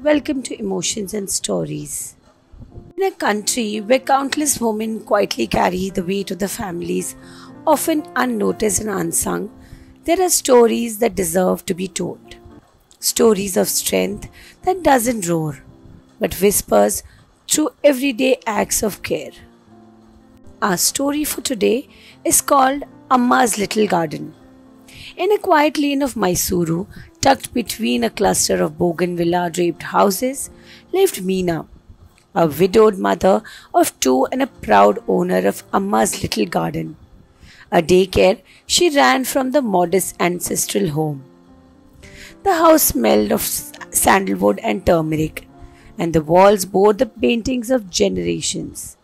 welcome to Emotions and Stories. In a country where countless women quietly carry the weight of the families, often unnoticed and unsung, there are stories that deserve to be told. Stories of strength that doesn't roar, but whispers through everyday acts of care. Our story for today is called Amma's Little Garden. In a quiet lane of Mysuru, tucked between a cluster of bougainvillea draped houses, lived Meena, a widowed mother of two and a proud owner of Amma's Little Garden, a daycare she ran from the modest ancestral home. The house smelled of sandalwood and turmeric, and the walls bore the paintings of generations.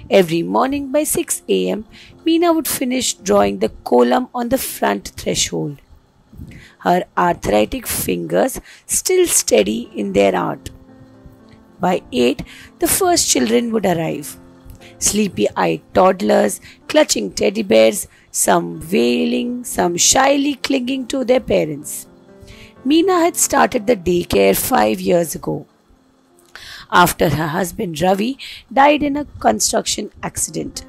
Every morning by 6 a.m., Meena would finish drawing the kolam on the front threshold, her arthritic fingers still steady in their art. By 8, the first children would arrive. Sleepy-eyed toddlers, clutching teddy bears, some wailing, some shyly clinging to their parents. Meena had started the daycare 5 years ago, after her husband Ravi died in a construction accident.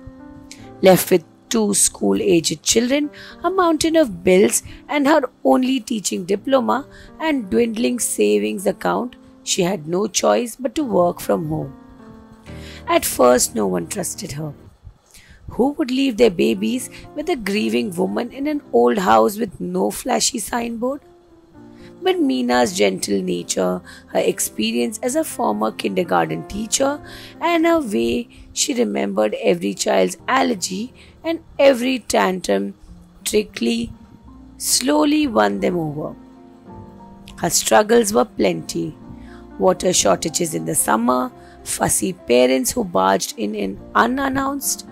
Left with 2 school-aged children, a mountain of bills, and her only teaching diploma and dwindling savings account, she had no choice but to work from home. At first, no one trusted her. Who would leave their babies with a grieving woman in an old house with no flashy signboard? But Meena's gentle nature, her experience as a former kindergarten teacher, and her way she remembered every child's allergy and every tantrum slowly won them over. Her struggles were plenty: water shortages in the summer, fussy parents who barged in unannounced,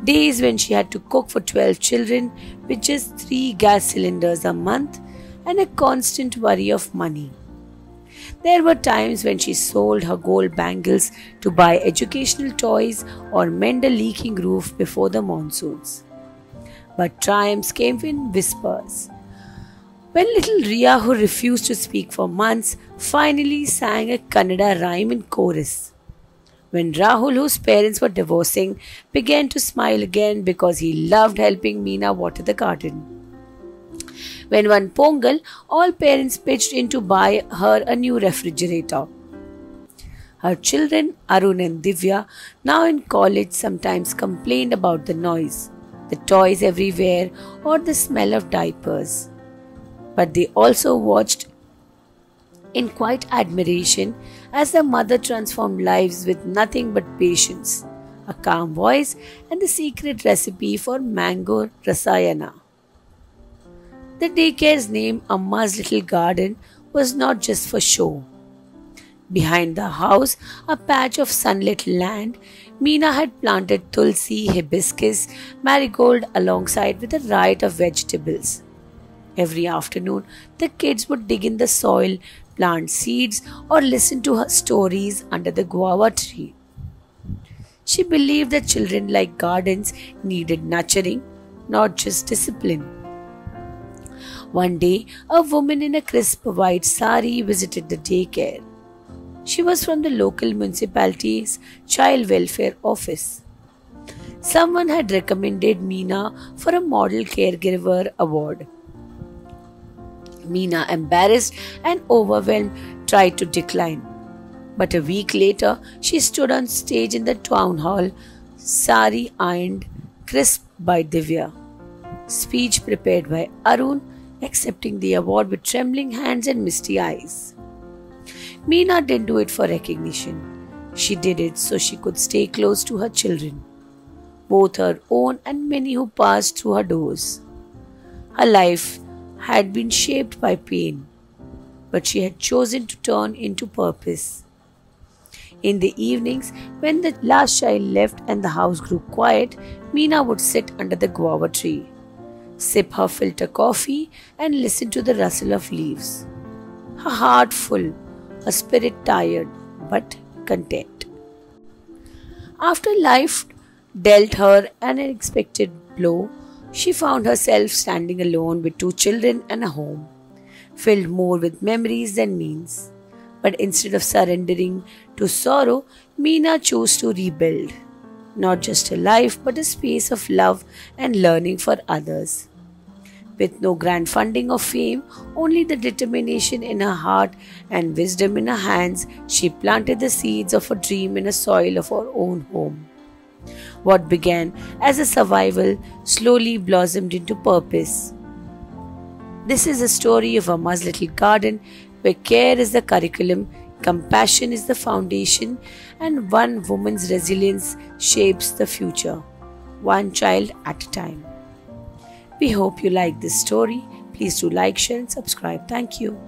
days when she had to cook for 12 children with just 3 gas cylinders a month, and a constant worry of money. There were times when she sold her gold bangles to buy educational toys or mend a leaking roof before the monsoons. But triumphs came in whispers. When little Riya, who refused to speak for months, finally sang a Kannada rhyme in chorus. When Rahul, whose parents were divorcing, began to smile again because he loved helping Meena water the garden. When one Pongal, all parents pitched in to buy her a new refrigerator. Her children, Arun and Divya, now in college, sometimes complained about the noise, the toys everywhere, or the smell of diapers. But they also watched in quiet admiration as the mother transformed lives with nothing but patience, a calm voice, and the secret recipe for mango rasayana. The daycare's name, Amma's Little Garden, was not just for show. Behind the house, a patch of sunlit land, Meena had planted tulsi, hibiscus, marigold alongside with a riot of vegetables. Every afternoon, the kids would dig in the soil, plant seeds, or listen to her stories under the guava tree. She believed that children, like gardens, needed nurturing, not just discipline. One day, a woman in a crisp white sari visited the daycare. She was from the local municipality's child welfare office. Someone had recommended Meena for a model caregiver award. Meena, embarrassed and overwhelmed, tried to decline. But a week later, she stood on stage in the town hall, sari ironed, crisp by Divya. Speech prepared by Arun, accepting the award with trembling hands and misty eyes. Meena didn't do it for recognition. She did it so she could stay close to her children, both her own and many who passed through her doors. Her life had been shaped by pain, but she had chosen to turn into purpose. In the evenings, when the last child left and the house grew quiet, Meena would sit under the guava tree, sip her filter coffee, and listen to the rustle of leaves. Her heart full, her spirit tired, but content. After life dealt her an unexpected blow, she found herself standing alone with 2 children and a home, filled more with memories than means. But instead of surrendering to sorrow, Meena chose to rebuild. Not just a life, but a space of love and learning for others. With no grand funding or fame, only the determination in her heart and wisdom in her hands, she planted the seeds of a dream in the soil of her own home. What began as a survival slowly blossomed into purpose. This is a story of Amma's little garden where care is the curriculum, compassion is the foundation, and one woman's resilience shapes the future, one child at a time. We hope you like this story. Please do like, share, and subscribe. Thank you.